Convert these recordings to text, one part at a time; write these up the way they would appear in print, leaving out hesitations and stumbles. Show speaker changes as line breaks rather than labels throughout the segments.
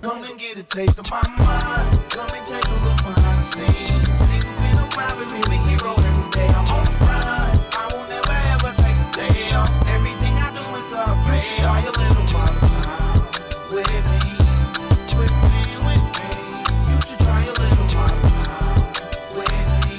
Come and get a taste of my mind. Come and take a look behind the scenes. See, we've been a five and we hero every day. I'm on the grind. I won't never ever take a day off. Everything I do is gonna pay off. Your little father time with me, with me, with me. You should try your little father time with me,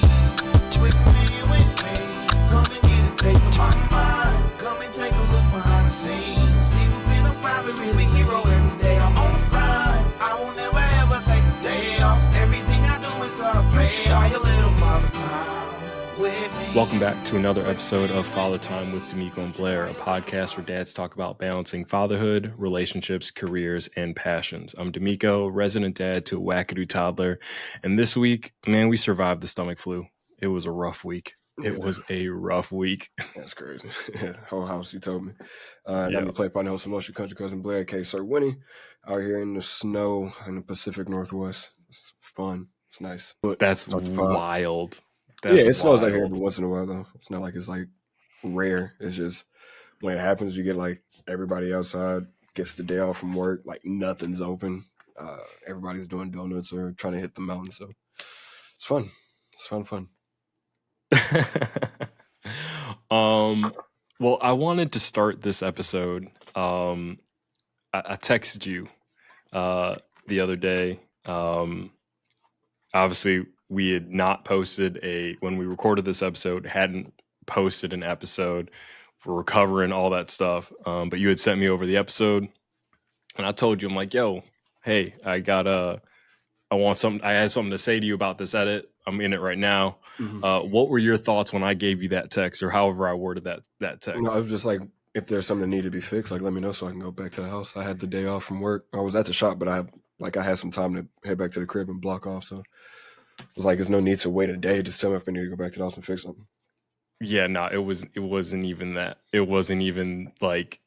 with me, with me. Come and get a taste of my mind. Come and take a look behind the scenes. See, we've been a five and we hero every day. I'm on the grind. I won't never ever take a day off. Everything I do is gonna pay off. Your little father time with me.
Welcome back to another episode of Father Time with De'Meco Blair, a podcast where dads talk about balancing fatherhood, relationships, careers, and passions. I'm De'Meco, resident dad to a wackadoo toddler, and this week, man, we survived the stomach flu. It was a rough week. It was a rough week.
That's crazy. Yeah, whole house, you told me. And I'm the play partner host of Motion Country Cousin Blair, K. Sir Winnie, out here in the snow in the Pacific Northwest. It's fun. It's nice. But
That's wild.
It snows out here every once in a while, though. It's not like it's like rare. It's just when it happens, you get like everybody outside gets the day off from work, like nothing's open. Everybody's doing donuts or trying to hit the mountain. So it's fun. It's fun.
Well, I wanted to start this episode. I texted you the other day. Obviously, we had not posted when we recorded this episode, hadn't posted an episode for recovering, all that stuff. But you had sent me over the episode, and I told you, I'm like, yo, hey, I had something to say to you about this edit. I'm in it right now. Mm-hmm. What were your thoughts when I gave you that text, or however I worded that text?
No, I was just like, if there's something that needed to be fixed, like let me know so I can go back to the house. I had the day off from work. I was at the shop, but I had some time to head back to the crib and block off. So it was like, there's no need to wait a day. Just tell me if I need to go back to the house and fix something.
Yeah, no, it wasn't even that. It wasn't even like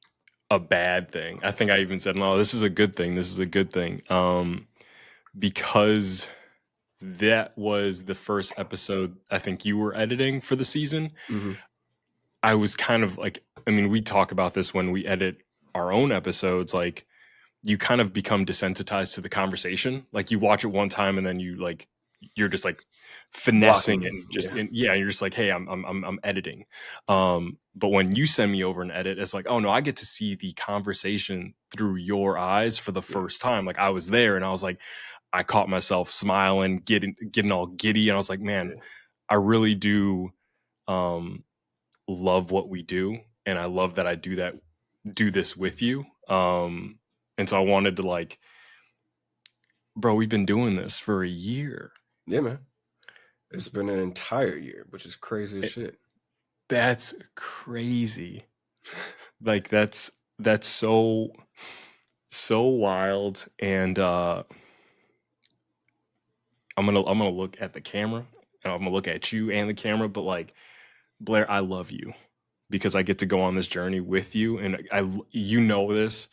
a bad thing. I think I even said, no, this is a good thing. This is a good thing. Because that was the first episode I think you were editing for the season. Mm-hmm. I was kind of like, I mean, we talk about this when we edit our own episodes, like you kind of become desensitized to the conversation. Like you watch it one time and then you're just like finessing it, you're just like, hey, I'm editing. But when you send me over an edit, it's like, oh no, I get to see the conversation through your eyes for the first time. Like I was there and I was like, I caught myself smiling, getting all giddy. And I was like, man, I really do love what we do. And I love that I do this with you. And so I wanted to like, bro, we've been doing this for a year.
Yeah, man. It's been an entire year, which is crazy as shit.
That's crazy. Like that's so wild. And I'm gonna look at the camera and I'm gonna look at you and the camera, but like Blair, I love you because I get to go on this journey with you, and you know this.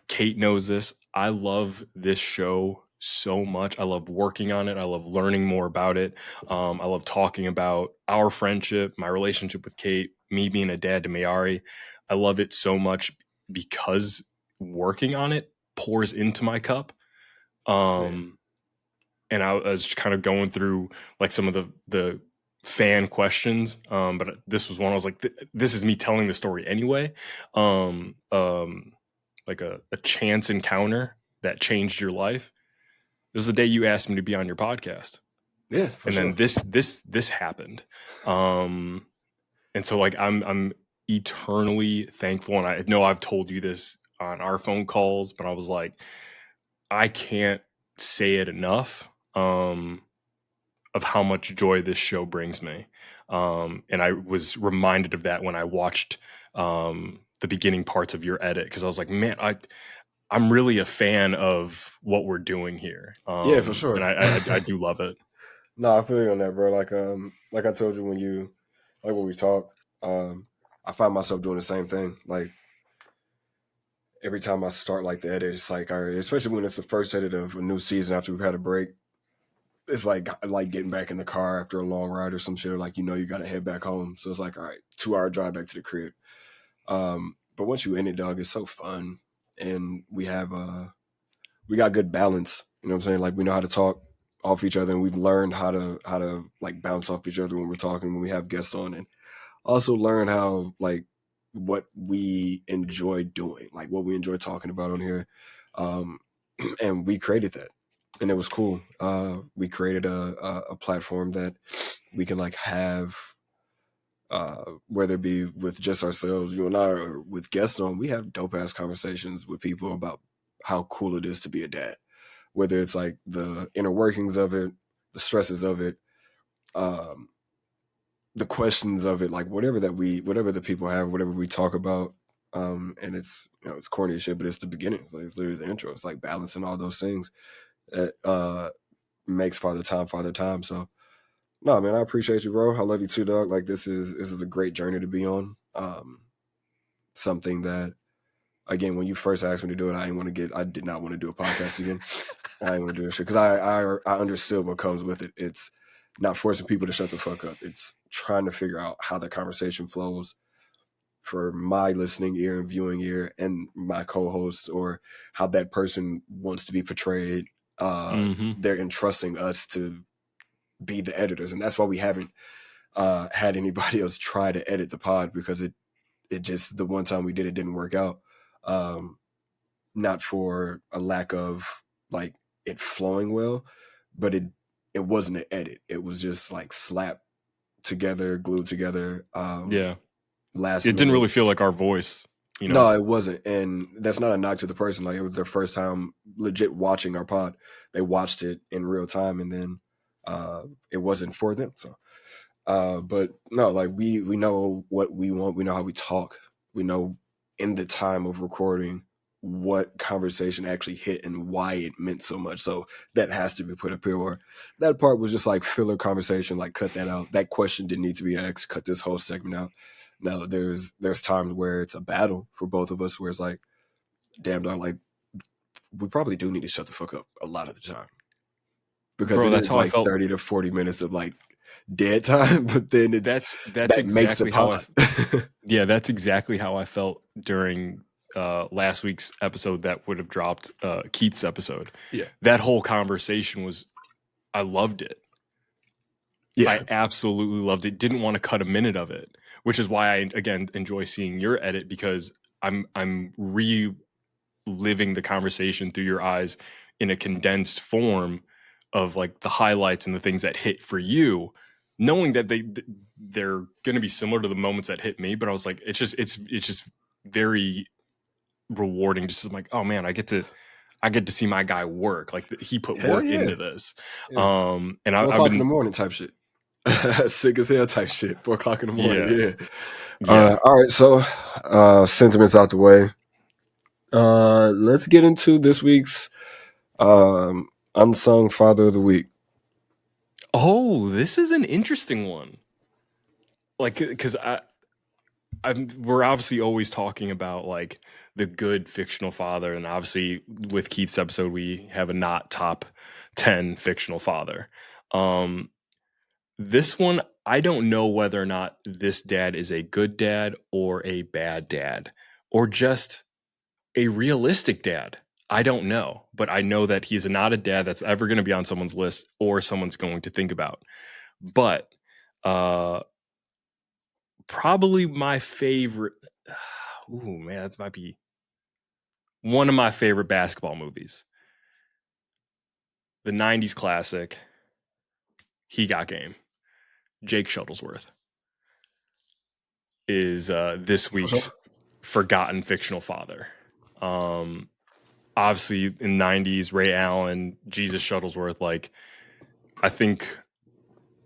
Kate knows this. I love this show so much. I love working on it. I love learning more about it. I love talking about our friendship, my relationship with Kate, me being a dad to Mayari. I love it so much because working on it pours into my cup. And I was kind of going through like some of the fan questions. But this was one I was like, this is me telling the story anyway. Like a chance encounter that changed your life. It was the day you asked me to be on your podcast.
Yeah.
And then this happened. And so like, I'm eternally thankful. And I know I've told you this on our phone calls, but I was like, I can't say it enough. Of how much joy this show brings me. And I was reminded of that when I watched the beginning parts of your edit, because I was like, man, I'm really a fan of what we're doing here.
Yeah, for sure.
And I do love it.
No, I feel you on that, bro. Like I told you when we talked, I find myself doing the same thing. Like every time I start like the edit, it's like, all right, especially when it's the first edit of a new season after we've had a break. It's like getting back in the car after a long ride or some shit. Like, you got to head back home. So it's like, all right, 2-hour drive back to the crib. But once you in it, dog, it's so fun. And we have we got good balance. You know what I'm saying? Like we know how to talk off each other, and we've learned how to like bounce off each other when we're talking when we have guests on, and also learn how like what we enjoy doing, like what we enjoy talking about on here. Um, and we created that, and it was cool. We created a platform that we can like have, whether it be with just ourselves, you and I, or with guests on. We have dope ass conversations with people about how cool it is to be a dad, whether it's like the inner workings of it, the stresses of it, um, the questions of it, like whatever the people have, whatever we talk about. And it's, you know, it's corny as shit, but it's the beginning. Like, it's literally the intro. It's like balancing all those things that makes father time. So no, man, I appreciate you, bro. I love you too, dog. Like this is a great journey to be on. Something that, again, when you first asked me to do it, I did not want to do a podcast again. I didn't want to do this shit because I understood what comes with it. It's not forcing people to shut the fuck up. It's trying to figure out how the conversation flows for my listening ear and viewing ear and my co-host, or how that person wants to be portrayed. They're entrusting us to be the editors, and that's why we haven't had anybody else try to edit the pod, because it just, the one time we did, it didn't work out. Not for a lack of like it flowing well, but it wasn't an edit. It was just like slapped together, glued together.
Yeah.
Last
It didn't
minute.
really feel like our voice, you know?
No, it wasn't. And that's not a knock to the person. Like, it was their first time legit watching our pod. They watched it in real time, and then it wasn't for them. So but no, like we know what we want. We know how we talk. We know in the time of recording what conversation actually hit and why it meant so much. So that has to be put up here. Or that part was just like filler conversation. Like, cut that out. That question didn't need to be asked. Cut this whole segment out. No, there's times where it's a battle for both of us, where it's like, damn, dog, like we probably do need to shut the fuck up a lot of the time, because
Bro,
it
that's
is
how I
like
felt.
30 to 40 minutes of like dead time, but then
That's
that makes the
exactly how
pod.
yeah, that's exactly how I felt during last week's episode that would have dropped, Keith's episode.
Yeah.
That whole conversation was, I loved it.
Yeah.
I absolutely loved it. Didn't want to cut a minute of it, which is why I again enjoy seeing your edit, because I'm reliving the conversation through your eyes in a condensed form of like the highlights and the things that hit for you, knowing that they're going to be similar to the moments that hit me. But I was like, it's just very rewarding. Just I'm like, oh man, I get to see my guy work. Like he put
Hell
work
yeah.
into this.
Yeah.
And
4 o'clock in the morning type shit. Sick as hell type shit. 4 o'clock in the morning. Yeah.
Yeah.
All right. So sentiments out the way. Let's get into this week's unsung father of the week.
Oh, this is an interesting one. Like, because we're obviously always talking about like the good fictional father, and obviously with Keith's episode, we have a not top 10 fictional father. This one, I don't know whether or not this dad is a good dad or a bad dad, or just a realistic dad. I don't know, but I know that he's not a dad that's ever going to be on someone's list or someone's going to think about. But probably my favorite. Ooh, man, that might be one of my favorite basketball movies. The 90s classic, He Got Game. Jake Shuttlesworth is this week's forgotten fictional father. Obviously, in the 90s, Ray Allen, Jesus Shuttlesworth, like, I think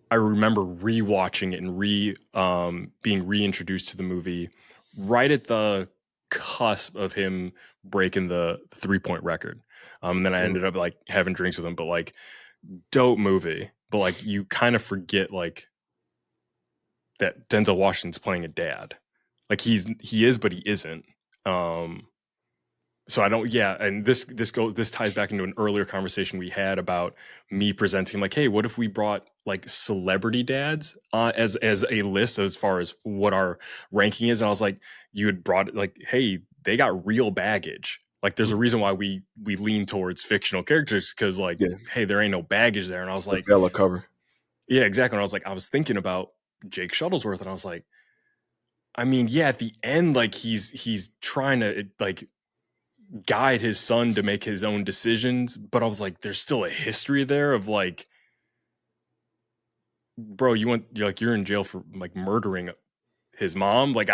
I remember rewatching it and being reintroduced to the movie right at the cusp of him breaking the 3-point record. And then I ended up like having drinks with him, but like dope movie. But like you kind of forget like that Denzel Washington's playing a dad. Like he is, but he isn't. So I don't, yeah. And this ties back into an earlier conversation we had about me presenting like, hey, what if we brought like celebrity dads as a list as far as what our ranking is? And I was like, you had brought it like, hey, they got real baggage. Like there's a reason why we lean towards fictional characters, because like, hey, there ain't no baggage there. And I was like,
Vela cover.
Yeah, exactly. And I was thinking about Jake Shuttlesworth, and I was like, I mean, yeah, at the end, like he's trying to like guide his son to make his own decisions, but I was like, there's still a history there of like, bro, you're in jail for like murdering his mom. Like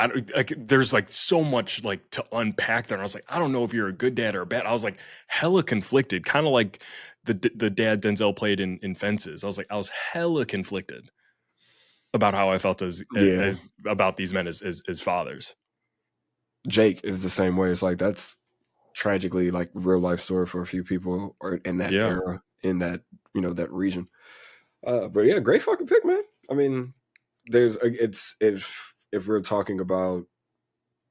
there's like so much like to unpack there. And I was like, I don't know if you're a good dad or a bad. I was like hella conflicted, kind of like the dad Denzel played in Fences. I was hella conflicted about how I felt as about these men as fathers.
Jake is the same way. It's like that's tragically like real life story for a few people or in that era, in that that region. But yeah, great fucking pick, man. I mean, it's if we're talking about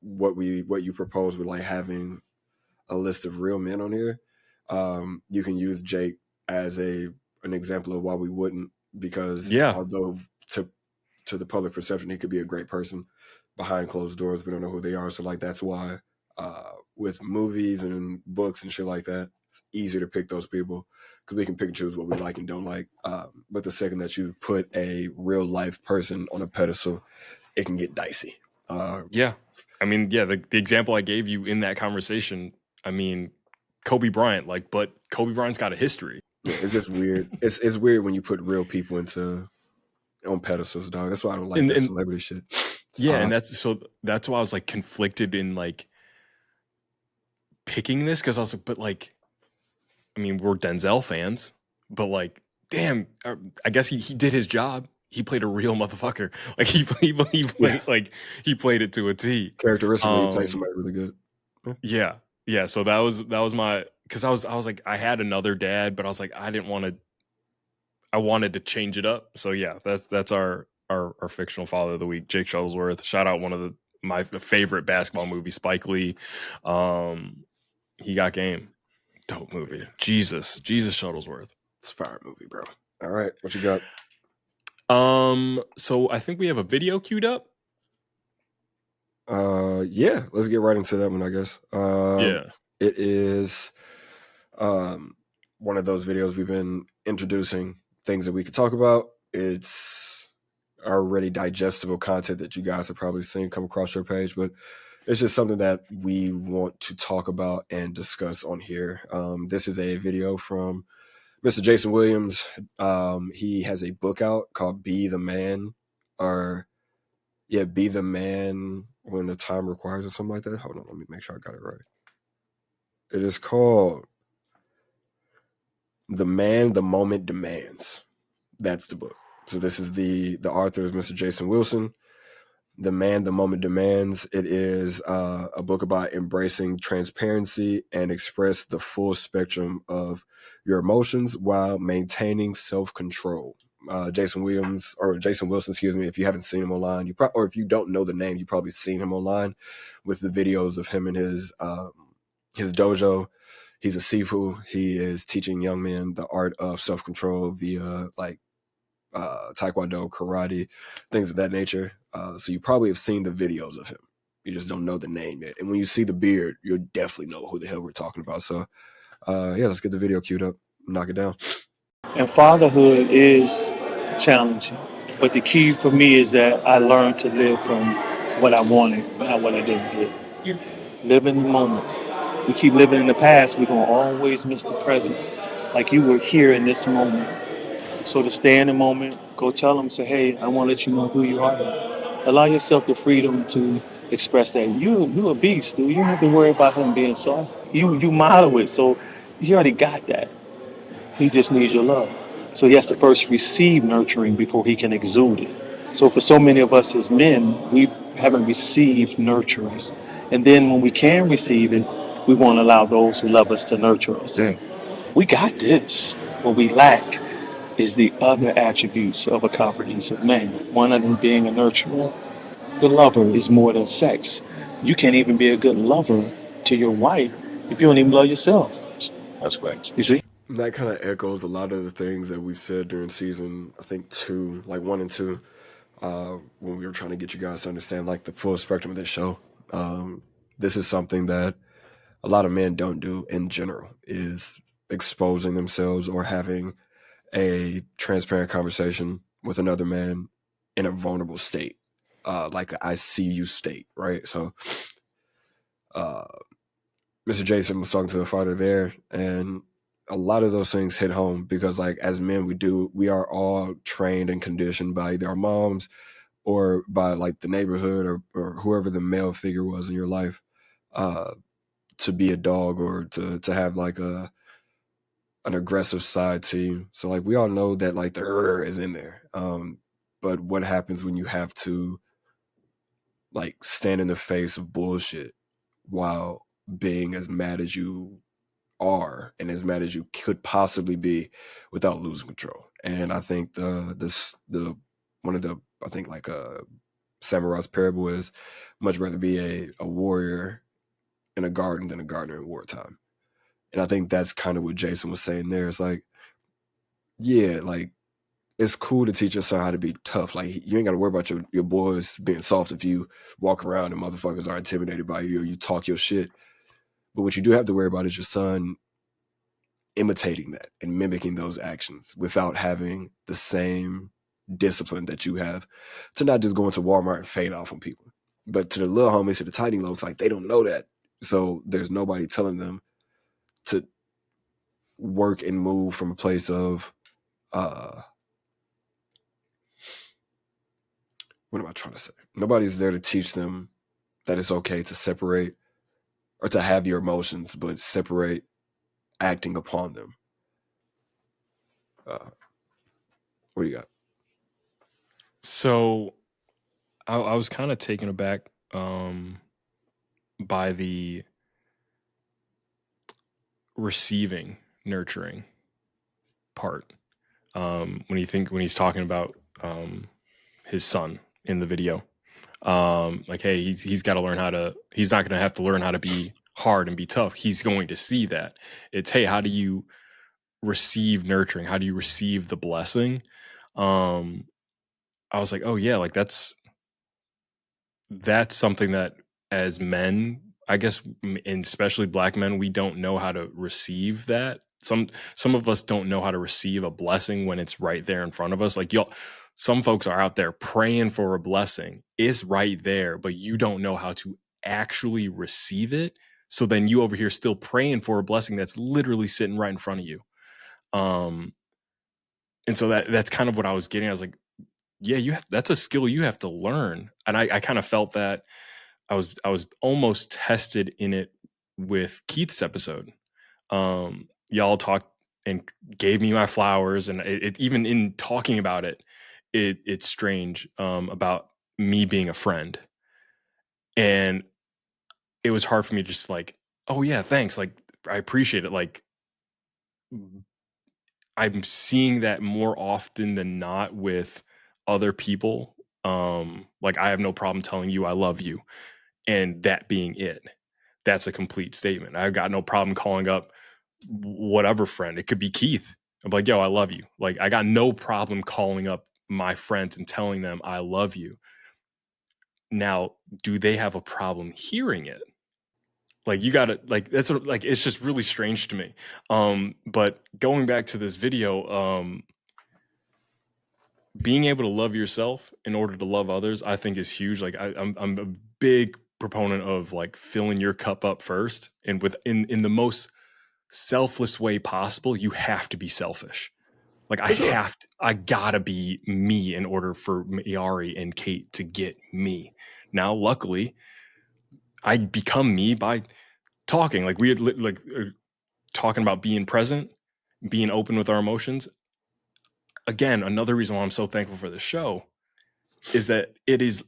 what you propose with like having a list of real men on here, you can use Jake as an example of why we wouldn't, because although to the public perception he could be a great person, behind closed doors we don't know who they are. So like that's why with movies and books and shit like that, it's easier to pick those people because we can pick and choose what we like and don't like. But the second that you put a real life person on a pedestal, it can get dicey.
I mean, the example I gave you in that conversation, I mean, Kobe Bryant, like, but Kobe Bryant's got a history.
Yeah, it's just weird. It's weird when you put real people on pedestals, dog. That's why I don't like that celebrity shit.
And that's why I was like conflicted in like picking this, because I was like, but like, I mean, we're Denzel fans, but like, damn, I guess he did his job. He played a real motherfucker. Like he played like he played it to a T.
Characteristically, he played somebody really good.
Yeah. So that was my, because I was like, I had another dad, but I was like, I wanted to change it up. So yeah, that's our fictional father of the week, Jake Shuttlesworth. Shout out one of my favorite basketball movies, Spike Lee. He Got Game. Dope movie. Jesus Shuttlesworth.
It's a fire movie, bro. All right, what you got?
So I think we have a video queued up.
Yeah, let's get right into that one, I guess. It is one of those videos we've been introducing things that we could talk about. It's already digestible content that you guys have probably seen come across your page, but it's just something that we want to talk about and discuss on here. This is a video from Mr. Jason Williams. He has a book out called Be the Man, Be the Man When the Time Requires, or something like that. Hold on, let me make sure I got it right. It is called The Man the Moment Demands. That's the book. So this is the author is Mr. Jason Wilson. The Man the Moment Demands. It is a book about embracing transparency and express the full spectrum of your emotions while maintaining self-control. Jason Wilson, excuse me. If you haven't seen him online, or if you don't know the name, you probably seen him online with the videos of him and his dojo. He's a sifu. He is teaching young men the art of self-control via like taekwondo, karate, things of that nature. So you probably have seen the videos of him. You just don't know the name yet. And when you see the beard, you'll definitely know who the hell we're talking about. So let's get the video queued up. Knock it down.
And fatherhood is challenging. But the key for me is that I learned to live from what I wanted, not what I didn't get. Live in the moment. We keep living in the past, we're going to always miss the present. Like you were here in this moment. So to stay in the moment, go tell them, say, hey, I want to let you know who you are. Allow yourself the freedom to express that. You a beast, dude. You don't have to worry about him being soft. You model it, so he already got that. He just needs your love. So he has to first receive nurturing before he can exude it. So for so many of us as men, we haven't received nurturing. And then when we can receive it, we won't allow those who love us to nurture us. We got this. What we lack is the other attributes of a comprehensive man. One of them being a nurturer. The lover is more than sex. You can't even be a good lover to your wife if you don't even love yourself. That's correct. You see?
That kind of echoes a lot of the things that we've said during season, I think 2, like 1 and 2, when we were trying to get you guys to understand like the full spectrum of this show. This is something that a lot of men don't do in general is exposing themselves or having a transparent conversation with another man in a vulnerable state, like a I see you state, right? So, Mr. Jason was talking to the father there, and a lot of those things hit home because, like, as men, we are all trained and conditioned by either our moms or by like the neighborhood or whoever the male figure was in your life, to be a dog or to have like an aggressive side to you. So like we all know that like the is in there. But what happens when you have to like stand in the face of bullshit while being as mad as you are and as mad as you could possibly be without losing control? And I think the one of the I think like Samurai's parable is much rather be a warrior in a garden than a gardener in wartime. And I think that's kind of what Jason was saying there. It's like, yeah, like it's cool to teach your son how to be tough. Like you ain't got to worry about your boys being soft if you walk around and motherfuckers are intimidated by you or you talk your shit. But what you do have to worry about is your son imitating that and mimicking those actions without having the same discipline that you have to not just go into Walmart and fade off on people. But to the little homies, to the tiny lokes, like they don't know that. So there's nobody telling them to work and move from a place of what am I trying to say? Nobody's there to teach them that it's okay to separate or to have your emotions, but separate acting upon them. What do you got?
So I was kind of taken aback by the receiving, nurturing part. When he's talking about his son in the video, like, hey, he's got to learn how to. He's not going to have to learn how to be hard and be tough. He's going to see that. It's, hey, how do you receive nurturing? How do you receive the blessing? I was like, oh yeah, like that's something that as men, I guess, and especially black men, we don't know how to receive that. Some of us don't know how to receive a blessing when it's right there in front of us. Like some folks are out there praying for a blessing. It's right there, but you don't know how to actually receive it. So then you over here still praying for a blessing that's literally sitting right in front of you. And so that's kind of what I was getting. I was like, yeah, that's a skill you have to learn. And I kind of felt that I was almost tested in it with Keith's episode. Y'all talked and gave me my flowers, and it even in talking about it's strange about me being a friend, and it was hard for me to just like, oh yeah, thanks, like I appreciate it. Like I'm seeing that more often than not with other people. Like I have no problem telling you I love you, and that being it. That's a complete statement. I've got no problem calling up whatever friend. It could be Keith. I'm like, yo, I love you. Like I got no problem calling up my friends and telling them I love you. Now, do they have a problem hearing it? Like you gotta like that's what, like it's just really strange to me. But going back to this video, being able to love yourself in order to love others, I think is huge. Like I'm a big proponent of like filling your cup up first, and in the most selfless way possible. You have to be selfish. Like I gotta be me in order for Mayari and Kate to get me. Now, luckily, I become me by talking. Like we had talking about being present, being open with our emotions. Again, another reason why I'm so thankful for the show is that it is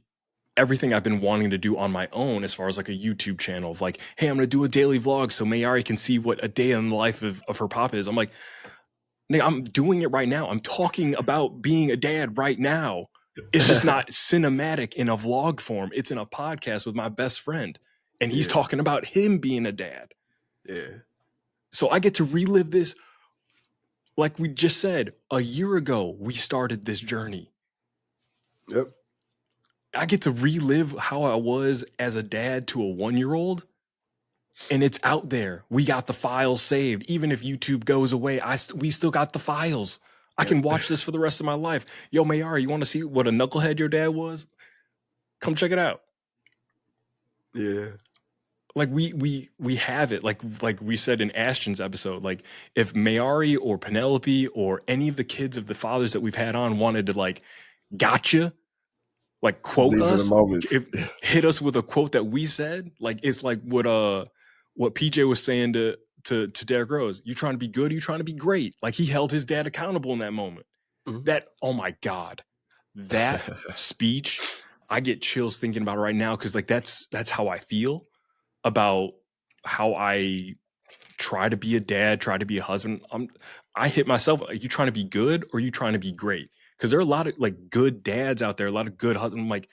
everything I've been wanting to do on my own, as far as like a YouTube channel of like, hey, I'm going to do a daily vlog so Mayari can see what a day in the life of her pop is. I'm like, nigga, I'm doing it right now. I'm talking about being a dad right now. It's just not cinematic in a vlog form. It's in a podcast with my best friend, and he's talking about him being a dad.
Yeah.
So I get to relive this. Like we just said, a year ago, we started this journey.
Yep.
I get to relive how I was as a dad to a 1-year-old. And it's out there. We got the files saved. Even if YouTube goes away, we still got the files. I can watch this for the rest of my life. Yo, Mayari, you want to see what a knucklehead your dad was? Come check it out.
Yeah.
Like we have it. Like we said in Ashton's episode, like if Mayari or Penelope or any of the kids of the fathers that we've had on wanted to like gotcha, like quote
These
us,
are the moments.
hit us with a quote that we said, like it's like what PJ was saying to Derrick Rose. You trying to be good, you trying to be great. Like he held his dad accountable in that moment.
Mhm.
That, oh my God, that speech, I get chills thinking about it right now because like that's how I feel about how I try to be a dad, try to be a husband. I hit myself. Are you trying to be good or are you trying to be great? Because there are a lot of like good dads out there, a lot of good husbands. Like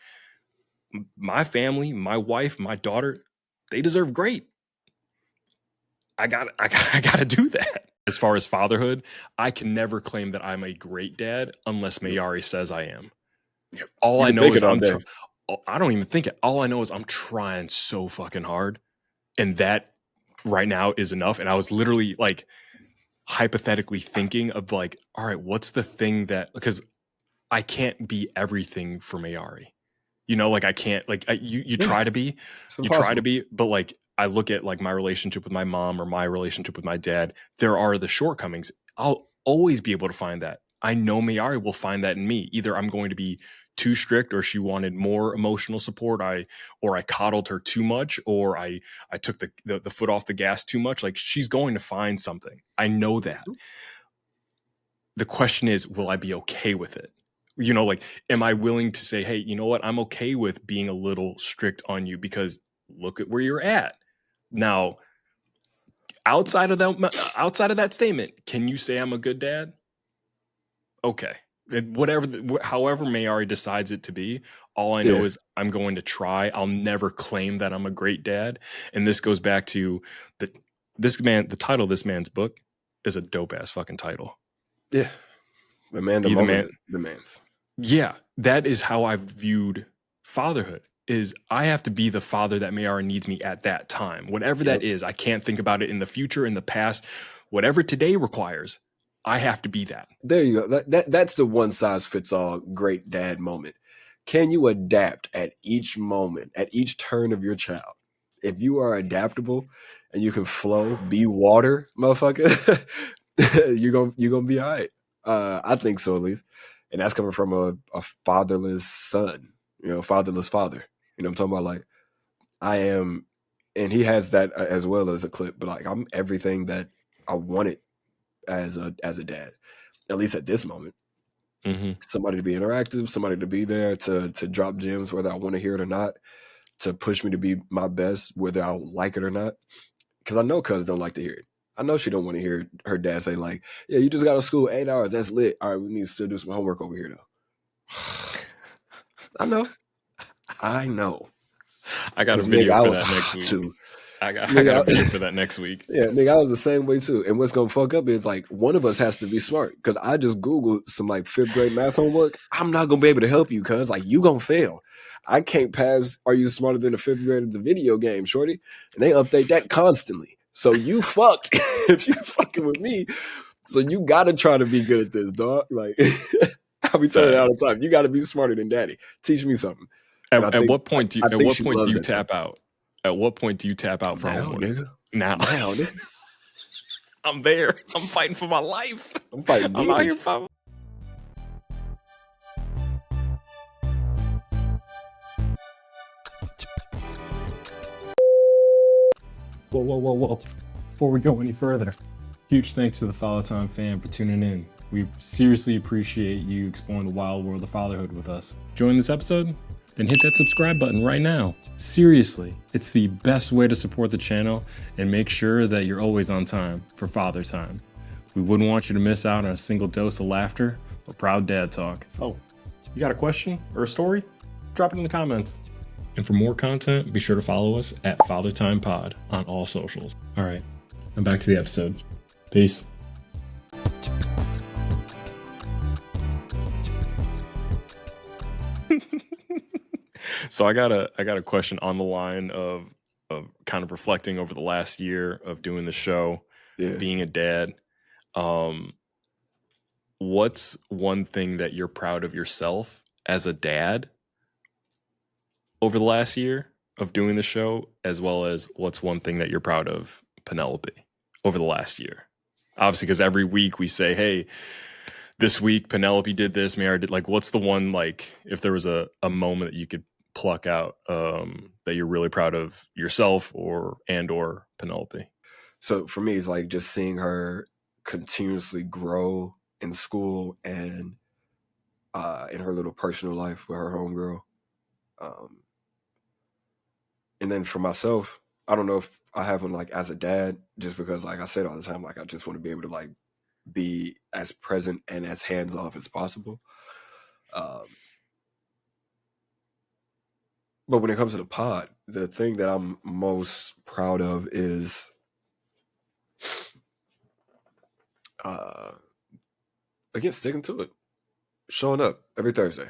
my family, my wife, my daughter, they deserve great. I gotta do that. As far as fatherhood, I can never claim that I'm a great dad unless Mayari says I am.
Yep.
All I
You
know
think
is
it all
I'm.
day.
I don't even think it. All I know is I'm trying so fucking hard, and that right now is enough. And I was literally like hypothetically thinking of like, all right, what's the thing that, because I can't be everything for Mayari. You know, like I can't, like you try to be,
It's
you try to
impossible.
be, but like I look at like my relationship with my mom or my relationship with my dad, there are the shortcomings. I'll always be able to find that. I know Mayari will find that in me. Either I'm going to be too strict or she wanted more emotional support. I coddled her too much, or I took the foot off the gas too much. Like she's going to find something. I know that. The question is, will I be okay with it? You know, like, am I willing to say, hey, you know what? I'm okay with being a little strict on you because look at where you're at. Now, outside of that statement, can you say I'm a good dad? Okay. However Mayari decides it to be, all I know is I'm going to try. I'll never claim that I'm a great dad. And this goes back to the title of this man's book is a dope ass fucking title.
Yeah. The man, the
Be the
moment
man.
demands.
Yeah, that is how I've viewed fatherhood. Is I have to be the father that Mayara needs me at that time. Whatever that is, I can't think about it in the future, in the past. Whatever today requires, I have to be that.
There you go. That's the one size fits all great dad moment. Can you adapt at each moment, at each turn of your child? If you are adaptable and you can flow, be water, motherfucker, you're gonna be all right. I think so, at least. And that's coming from a fatherless son, fatherless father. You know what I'm talking about? Like, I am, and he has that as well as a clip, but like I'm everything that I wanted as a dad, at least at this moment.
Mm-hmm.
Somebody to be interactive, somebody to be there to drop gems whether I want to hear it or not, to push me to be my best whether I like it or not. Because I know cuz don't like to hear it. I know she don't want to hear her dad say like, yeah, you just got to school 8 hours, that's lit. All right, we need to still do some homework over here though. I know.
I got a
'Cause,
video
nigga,
for
I was
that next
hot
week.
too.
I got a video for that next week.
Yeah, nigga, I was the same way too. And what's gonna fuck up is like one of us has to be smart. Because I just Googled some like 5th grade math homework. I'm not gonna be able to help you, cuz like you gonna fail. I can't pass Are You Smarter Than a 5th Grade? It's a video game, shorty. And they update that constantly. So you fuck if you fucking with me. So you gotta try to be good at this, dog. Like I'll be telling you all the time, you gotta be smarter than daddy. Teach me something.
At what point do you
that
tap out? At what point do you tap out for homework?
Nigga.
Now,
nigga.
I'm there. I'm fighting for my life.
I'm fighting
I'm out here
demons.
fighting. Whoa. Before we go any further, huge thanks to the Follow Time fam for tuning in. We seriously appreciate you exploring the wild world of fatherhood with us. Enjoying this episode? Then hit that subscribe button right now. Seriously, it's the best way to support the channel and make sure that you're always on time for Father Time. We wouldn't want you to miss out on a single dose of laughter or proud dad talk. Oh, you got a question or a story? Drop it in the comments. And for more content, be sure to follow us at Father Time Pod on all socials. All right, I'm back to the episode. Peace. So I got a question on the line of kind of reflecting over the last year of doing the show, being a dad. What's one thing that you're proud of yourself as a dad over the last year of doing the show, as well as what's one thing that you're proud of Penelope over the last year? Obviously, because every week we say, hey, this week Penelope did this, Mary did, like, what's the one, like, if there was a moment that you could pluck out that you're really proud of yourself or Penelope?
So for me, it's like just seeing her continuously grow in school and in her little personal life with her homegirl. And then for myself, I don't know if I have one like as a dad, just because like I said all the time, like I just want to be able to like be as present and as hands off as possible. But when it comes to the pod, the thing that I'm most proud of is again, sticking to it, showing up every Thursday.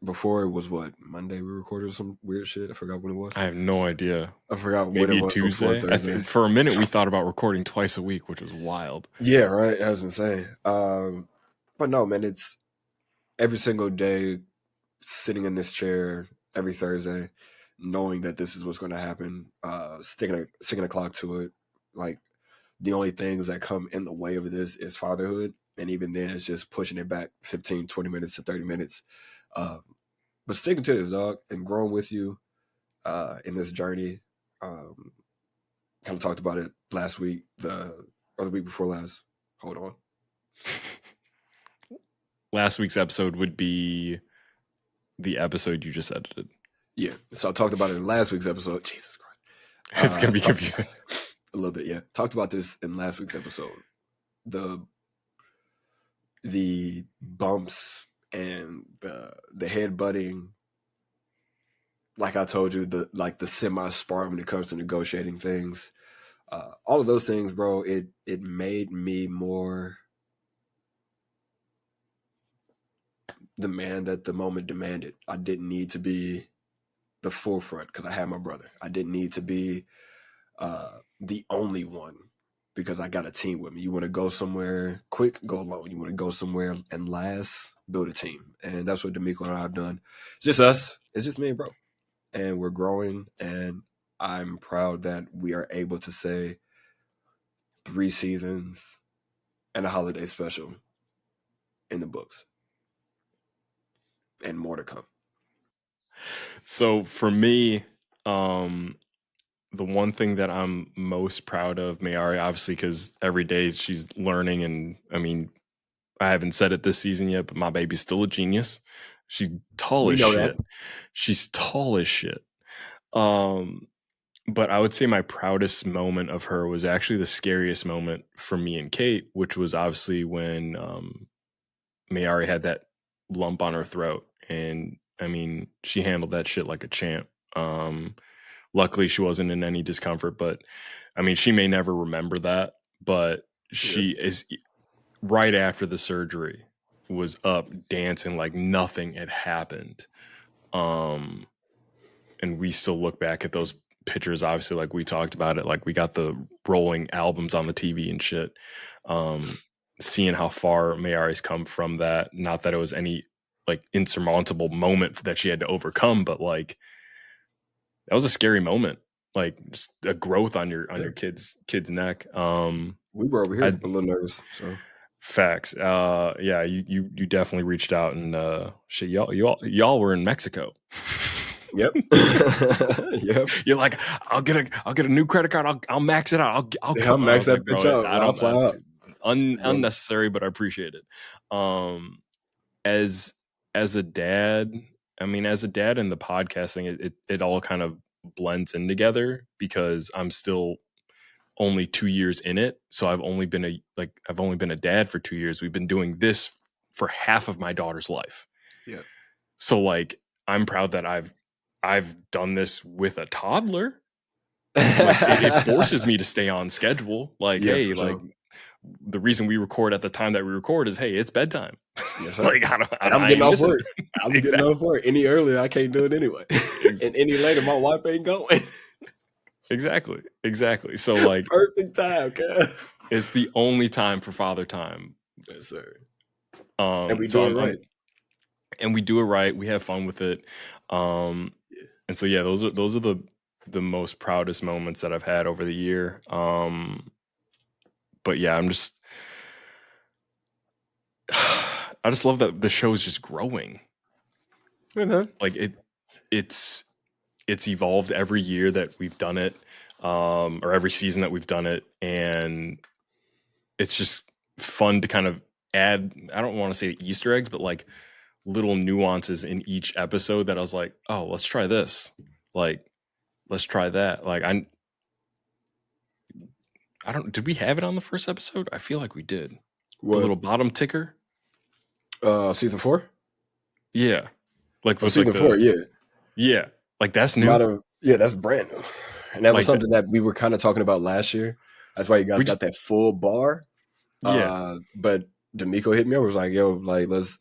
Before it was what, Monday we recorded some weird shit. I forgot when it was.
I have no idea.
I forgot
Maybe
when it was.
Tuesday.
Thursday.
For a minute we thought about recording twice a week, which was wild.
Yeah, right. That was insane. But no, man, it's every single day sitting in this chair every Thursday, knowing that this is what's going to happen. Sticking a clock to it. Like the only things that come in the way of this is fatherhood. And even then, it's just pushing it back 15, 20 minutes to 30 minutes. But sticking to this, dog, and growing with you in this journey. Kind of talked about it last week, or the week before last. Hold on.
Last week's episode would be the episode you just edited. Yeah.
So I talked about it in last week's episode. Jesus Christ.
It's going to be confusing.
A little bit, yeah. Talked about this in last week's episode. The bumps and the headbutting, like I told you, the semi-sparring when it comes to negotiating things, all of those things, bro. It made me more the man that the moment demanded. I didn't need to be the forefront because I had my brother. I didn't need to be the only one because I got a team with me. You want to go somewhere quick, go alone. You want to go somewhere and last, build a team. And that's what De'Meco and I have done. It's just us. It's just me and bro. And we're growing. And I'm proud that we are able to say 3 seasons and a holiday special in the books. And more to come.
So for me, the one thing that I'm most proud of Mayari, obviously, because every day she's learning, and I mean, I haven't said it this season yet, but my baby's still a genius. She's tall as shit. She's tall as shit. But I would say my proudest moment of her was actually the scariest moment for me and Kate, which was obviously when Mayari had that lump on her throat. And I mean, she handled that shit like a champ. Luckily, she wasn't in any discomfort, but I mean, she may never remember that, but she is right after the surgery was up dancing like nothing had happened. And we still look back at those pictures, obviously, like we talked about it, like we got the rolling albums on the TV and shit. Seeing how far Mayari's come from that, not that it was any like insurmountable moment that she had to overcome, but like that was a scary moment, like just a growth on your kid's neck.
We were over here a little nervous. So
facts. Yeah, you definitely reached out and shit. Y'all were in Mexico.
Yep. Yep.
You're like, I'll get a new credit card. I'll max it out. I'll
max that bitch out.
I don't
fly out.
Unnecessary, but I appreciate it. As a dad. I mean, as a dad in the podcasting, it all kind of blends in together because I'm still only 2 years in it. So I've only been a dad for 2 years. We've been doing this for half of my daughter's life.
Yeah.
So like, I'm proud that I've done this with a toddler. Like, it forces me to stay on schedule. Like, hey, like the reason we record at the time that we record is, hey, it's bedtime.
Yes, sir.
Like,
I'm getting off work. Getting off work. Any earlier, I can't do it anyway. And any later, my wife ain't going.
Exactly. So like,
Perfect time, okay?
it's the only time for father time.
Yes, sir. And we
So
do it right.
and we do it right. We have fun with it. And so yeah, those are the most proudest moments that I've had over the year. But yeah, I just love that the show is just growing. Like it's evolved every year that we've done it, or every season that we've done it, and it's just fun to kind of add, I don't want to say Easter eggs, but like little nuances in each episode that I was like, oh, let's try this. Like, let's try that. Like, I don't, did we have it on the first episode? I feel like we did.
What?
The little bottom ticker.
Season 4?
Yeah. Like, with
season
like
4, yeah.
Yeah. Like, that's new.
That's brand new. And that was
Like
something that we were kind of talking about last year. That's why you guys got that full bar.
Yeah.
But De'Meco hit me up, was like, yo, let's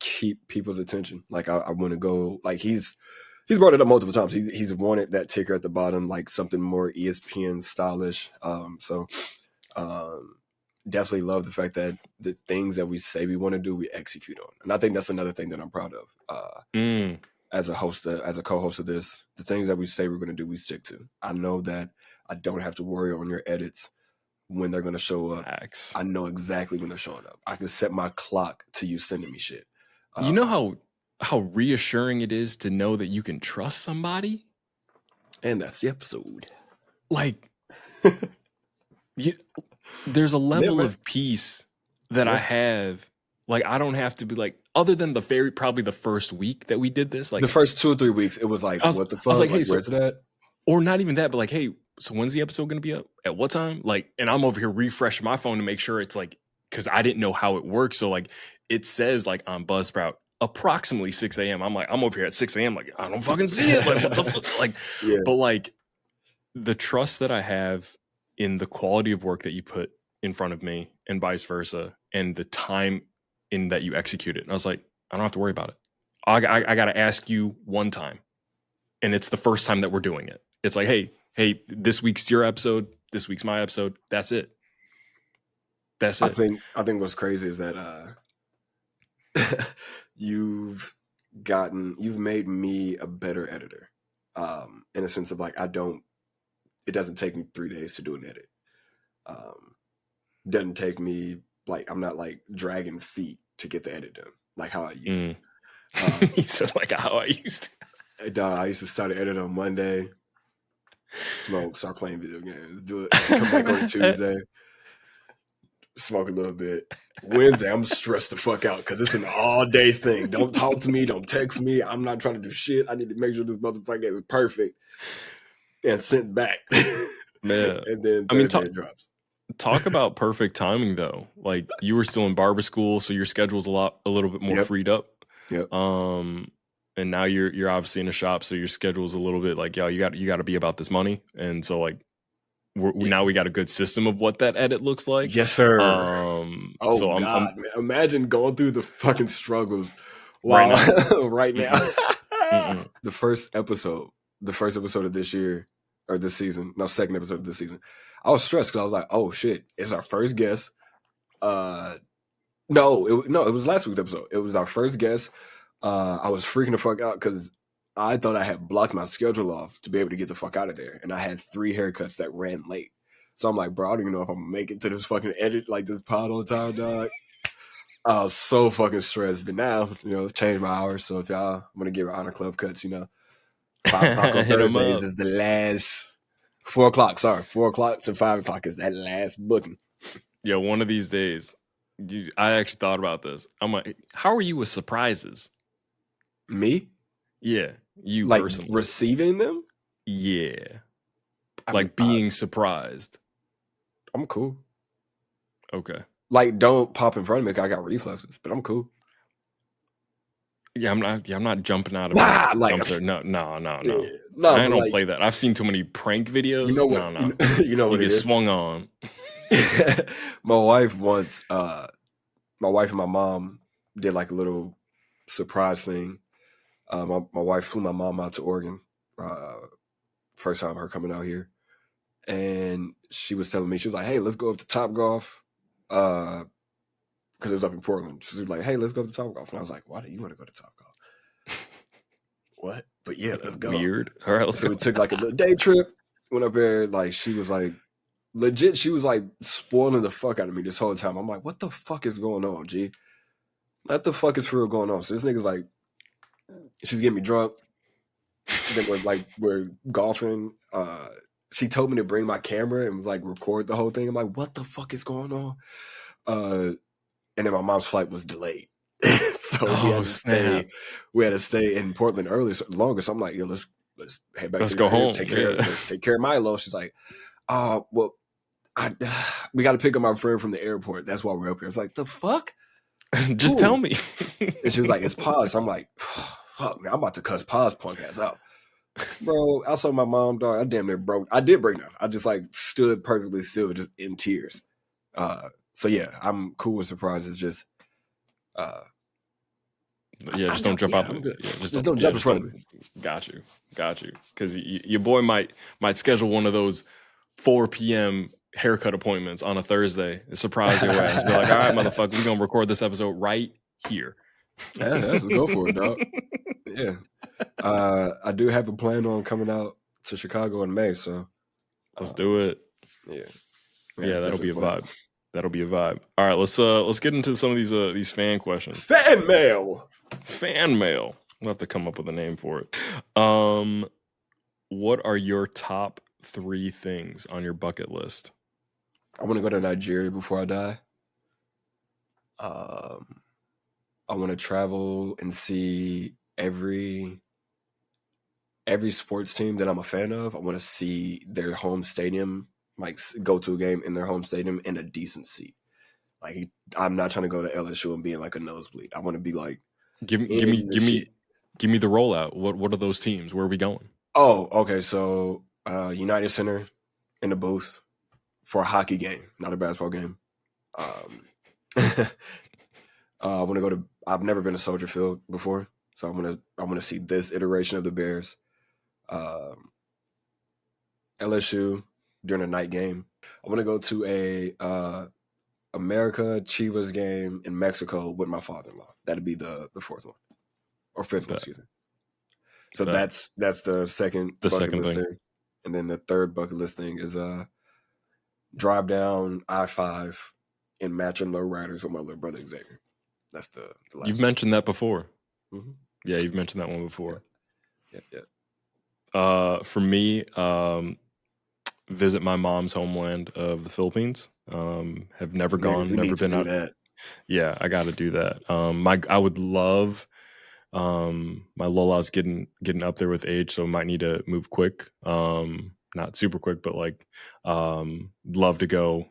keep people's attention. Like, I want to go, like, he's brought it up multiple times. He's wanted that ticker at the bottom, like something more ESPN stylish. Definitely love the fact that the things that we say we want to do, we execute on. And I think that's another thing that I'm proud of. As a host, as a co-host of this, the things that we say we're going to do, we stick to. I know that I don't have to worry on your edits when they're going to show up. I know exactly when they're showing up. I can set my clock to you sending me shit.
You know how reassuring it is to know that you can trust somebody?
And that's the episode.
Like, there's a level of peace that I have. Like, I don't have to be like, other than probably the first week that we did this, like
the first 2 or 3 weeks, it was like, what the fuck? I was like, hey, where's it at?
Or not even that, but like, hey, so when's the episode going to be up? At what time? Like, and I'm over here refreshing my phone to make sure it's like, because I didn't know how it works. So like, it says like on Buzzsprout, approximately 6 a.m. I'm like, I'm over here at 6 a.m. Like, I don't fucking see it. Like, what the fuck? Like, but like, the trust that I have in the quality of work that you put in front of me and vice versa, and the time in that you execute it. And I was like, I don't have to worry about it. I got to ask you one time. And it's the first time that we're doing it. It's like, hey, this week's your episode. This week's my episode. That's it. That's it.
I think what's crazy is that you've made me a better editor. In a sense of like, it doesn't take me 3 days to do an edit. Doesn't take me, like, I'm not like dragging feet to get the edit done, like how I used to.
He said like how I used to.
I used to start an edit on Monday, smoke, start playing video games, do it, come back on Tuesday, smoke a little bit. Wednesday, I'm stressed the fuck out because it's an all-day thing. Don't talk to me, don't text me. I'm not trying to do shit. I need to make sure this motherfucker is perfect and sent back.
Man.
And then Thursday it drops.
Talk about perfect timing though. Like, you were still in barber school, so your schedule's a little bit more freed up.
Yep.
And now you're obviously in a shop, so your schedule's a little bit like, yo, you got to be about this money. And so like, now we got a good system of what that edit looks like.
Yes, sir.
So
God, man. Imagine going through the fucking struggles right now. The first episode of this year, or this season, no, second episode of this season, I was stressed because I was like, oh shit, it's our first guest. No, it was last week's episode. It was our first guest. I was freaking the fuck out because I thought I had blocked my schedule off to be able to get the fuck out of there. And I had 3 haircuts that ran late. So I'm like, bro, I don't even know if I'm going to make it to this fucking edit, like this pod on time, dog. I was so fucking stressed. But now, changed my hours. So if y'all want to give Honor Club cuts, 5 o'clock on Thursdays is the last 4 o'clock. Sorry, 4 o'clock to 5 o'clock is that last booking.
Yo, one of these days, I actually thought about this. I'm like, how are you with surprises?
Me?
Yeah, you
like
personally.
Receiving them?
Yeah, like being surprised.
I'm cool.
Okay.
Like, don't pop in front of me. 'Cause I got reflexes, but I'm cool.
Yeah, I'm not jumping out of bed.
Like,
no.
Yeah.
I don't play that. I've seen too many prank videos.
You know what?
No.
You know what
you
it
get
is?
swung on.
My wife once, my wife and my mom did like a little surprise thing. My wife flew my mom out to Oregon First time her coming out here. And she was telling me, she was like, hey, let's go up to Top Golf. Because it was up in Portland. She was like, hey, let's go to Top Golf. And I was like, why do you want to go to Top Golf? What? But yeah, let's go.
Weird. All right, let's
So
go.
we took like a little day trip. Went up there. Like, she was like, legit, she was like spoiling the fuck out of me this whole time. I'm like, what the fuck is going on, G? What the fuck is for real going on? So this nigga's like, she's getting me drunk. Then we're golfing. She told me to bring my camera and was like record the whole thing. I'm like, what the fuck is going on? And then my mom's flight was delayed. So we had to stay in Portland longer. So I'm like, yo, let's head back
Let's
to
go
the crib,
home.
take care of Milo. She's like, well, we got to pick up my friend from the airport. That's why we're up here. It's like, the fuck?
Just tell me.
And she was like, it's Paz. I'm like, fuck, man, I'm about to cuss Paz punk ass out. Bro, I saw my mom, dog. I damn near broke. I did break down. I just like stood perfectly still, just in tears. So yeah, I'm cool with surprises. Just
just don't jump out.
Just don't jump in front of me.
Got you. Because your boy might schedule one of those 4 p.m. haircut appointments on a Thursday. Surprise your ass. Be like, all right, motherfucker, we're gonna record this episode right here.
Yeah, let's go for it, dog. Yeah. I do have a plan on coming out to Chicago in May, so
let's do it.
Yeah.
Yeah, that'll be a vibe. That'll be a vibe. All right, let's get into some of these fan questions.
Fan mail.
We'll have to come up with a name for it. What are your top 3 things on your bucket list?
I want to go to Nigeria before I die. I want to travel and see every sports team that I'm a fan of. I want to see their home stadium, like go to a game in their home stadium in a decent seat. Like, I'm not trying to go to LSU and be in like a nosebleed. I want to be like, give me
the rollout. What are those teams? Where are we going?
Oh, okay. So United Center in the booth for a hockey game, not a basketball game. I want to go to. I've never been to Soldier Field before, so I want to see this iteration of the Bears. LSU during a night game. I want to go to a America Chivas game in Mexico with my father-in-law. That'd be the 4th one or 5th one, excuse me. So that's the second bucket list thing. And then the third bucket list thing is drive down I-5 in matching lowriders with my little brother Xavier. That's the last
You've mentioned that before.
Mm-hmm.
Yeah, you've mentioned that one before.
Yeah.
For me, visit my mom's homeland of the Philippines. Have never gone, never been out.
That.
Yeah, I got to do that. I would love. My Lola's getting up there with age, so might need to move quick. Not super quick, but like, love to go.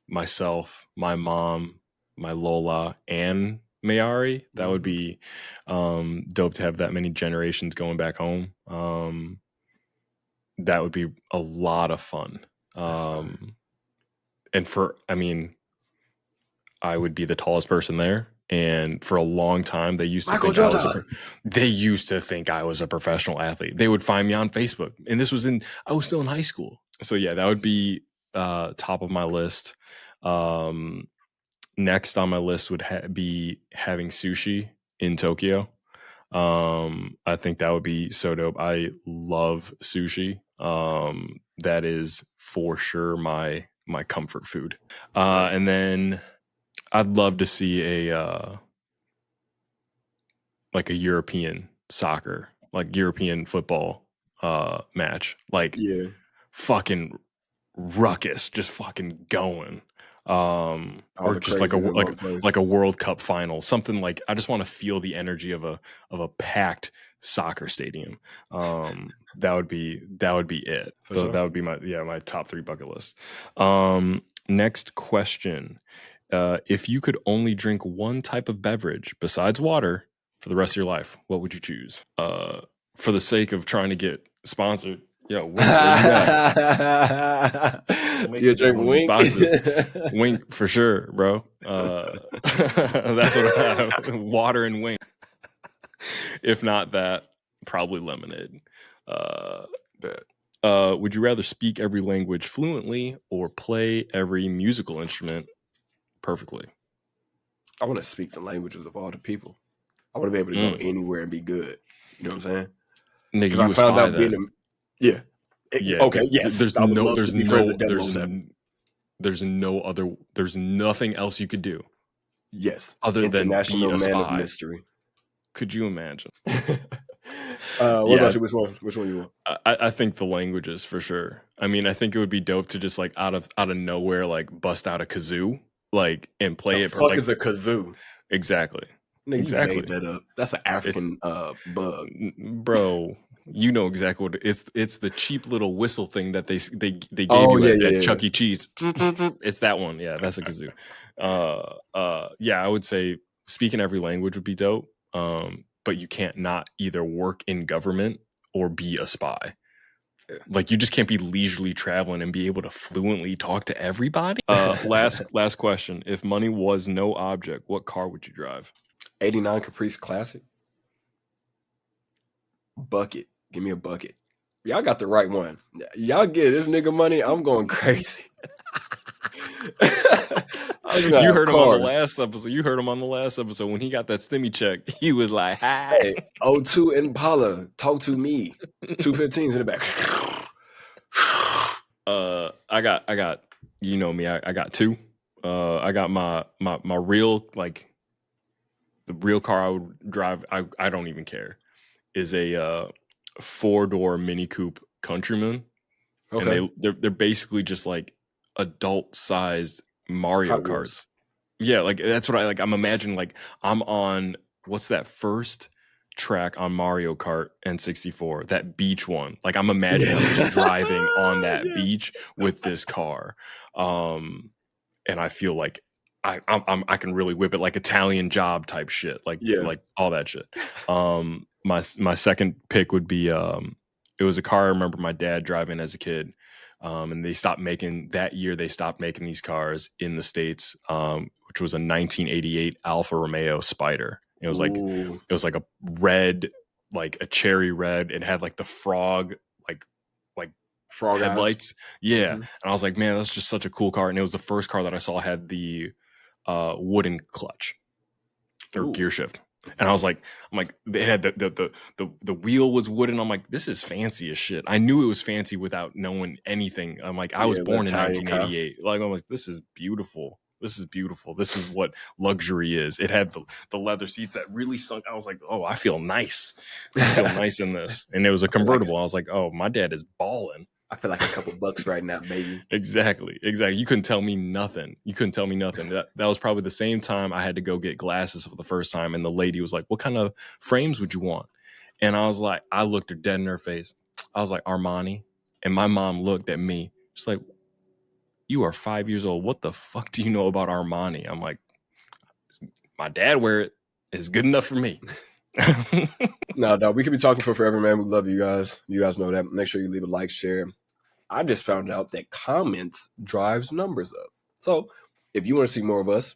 Myself, my mom, my Lola, and Mayari. That would be dope to have that many generations going back home. That would be a lot of fun. And I would be the tallest person there. And for a long time, they used to think I was a professional athlete. They would find me on Facebook, and I was still in high school. So yeah, that would be top of my list. Next on my list would be having sushi in Tokyo. I think that would be so dope. I love sushi. That is for sure my comfort food. And then I'd love to see a European soccer, like European football match, like fucking ruckus, just fucking going. Or just like a World Cup final, something like. I just want to feel the energy of a packed soccer stadium. That would be it. So that would be my top 3 bucket list. Next question. If you could only drink one type of beverage besides water for the rest of your life, what would you choose? For the sake of trying to get sponsored, yo, Wink,
you drink Wink?
Wink for sure, bro. That's what I have. Water and Wink. If not that, probably lemonade.
Bet.
Would you rather speak every language fluently or play every musical instrument perfectly?
I want to speak the languages of all the people. I want to be able to go anywhere and be good. You know what I'm saying?
Nigga,
Because
you
I
a
found
spy
out being
then.
yeah.
Yeah.
Yes.
There's
I would
no,
love to be friends with Demo 7.
there's nothing else you could do
Yes.
other than be
International
a
man of
spy.
mystery.
Could you imagine?
What about you? Which one you want?
I think the languages for sure. I mean, I think it would be dope to just like out of nowhere like bust out a kazoo like and play
The
it
fuck
like
is a kazoo?
exactly.
Nigga, you
Exactly.
made that up. That's an African bug.
Bro, you know exactly what it's the cheap little whistle thing that they gave
Oh,
you
yeah.
at Chuck E. Cheese. It's that one. Yeah, that's a kazoo. Yeah, I would say speaking every language would be dope. But you can't not either work in government or be a spy.
Yeah.
Like you just can't be leisurely traveling and be able to fluently talk to everybody. Last question. If money was no object, what car would you drive?
89 Caprice Classic. Bucket. Give me a bucket. Y'all got the right one. Y'all get this nigga money, I'm going crazy.
You heard him on the last episode. You heard him on the last episode when he got that stimmy check. He was like, "Hi,
hey, O2 Impala, talk to me." 215s in the back.
I got. You know me. I got two. I got my real like the real car I would drive. I don't even care. Is a 4-door Mini Coupe Countryman,
Okay.
and they're basically just like adult sized Mario
Hot
Karts.
Wheels.
Yeah, like that's what I like. I'm imagining like I'm on what's that first track on Mario Kart N64, that beach one. Like I'm imagining I'm just driving on that beach with this car, and I feel like I can really whip it like Italian Job type shit, like all that shit. My second pick would be it was a car I remember my dad driving as a kid. And they stopped making these cars in the States, which was a 1988 Alfa Romeo Spider. It was like a red, like a cherry red. It had like the frog
frog
headlights.
Eyes.
Yeah. And I was like, man, that's just such a cool car. And it was the first car that I saw had the wooden clutch or gear shift. And I'm like, they had the wheel was wooden. I'm like, this is fancy as shit. I knew it was fancy without knowing anything. I'm like, I was born in 1988. Like, I'm like, this is beautiful. This is beautiful. This is what luxury is. It had the leather seats that really sunk. I was like, oh, I feel nice. I feel nice in this. And it was a convertible. I was like, oh, my dad is balling.
I feel like a couple bucks right now, baby.
Exactly. You couldn't tell me nothing. That was probably the same time I had to go get glasses for the first time. And the lady was like, what kind of frames would you want? And I was like, I looked her dead in her face. I was like, Armani. And my mom looked at me. She's like, you are 5 years old. What the fuck do you know about Armani? I'm like, my dad wear it. It's good enough for me.
No, we could be talking for forever, man. We love you guys. You guys know that. Make sure you leave a like, share. I just found out that comments drives numbers up. So if you want to see more of us,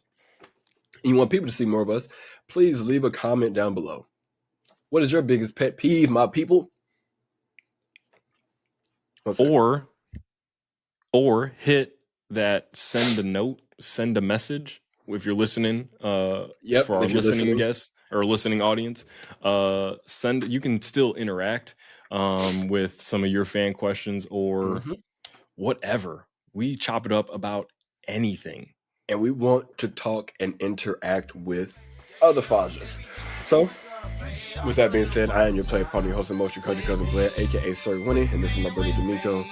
and you want people to see more of us, please leave a comment down below. What is your biggest pet peeve, my people?
Or hit that send a message if you're listening. For our listening guests or listening audience, you can still interact with some of your fan questions or whatever. We chop it up about anything.
And we want to talk and interact with other fathers. So, with that being said, I am your player partner, host and most your country cousin Blair, aka Sir Winnie, and this is my brother De'Meco.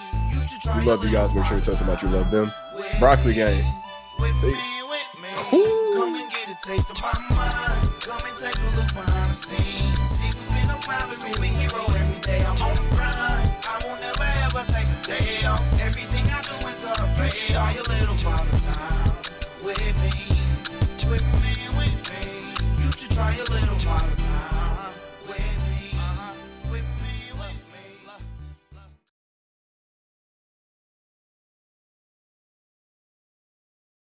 We love you guys. Make sure you tell them about you love them. Broccoli gang. Peace.
Come and get a taste of my mind. Come and take a look behind the scenes. See, we've been a father, we hero every day. I'm on the grind.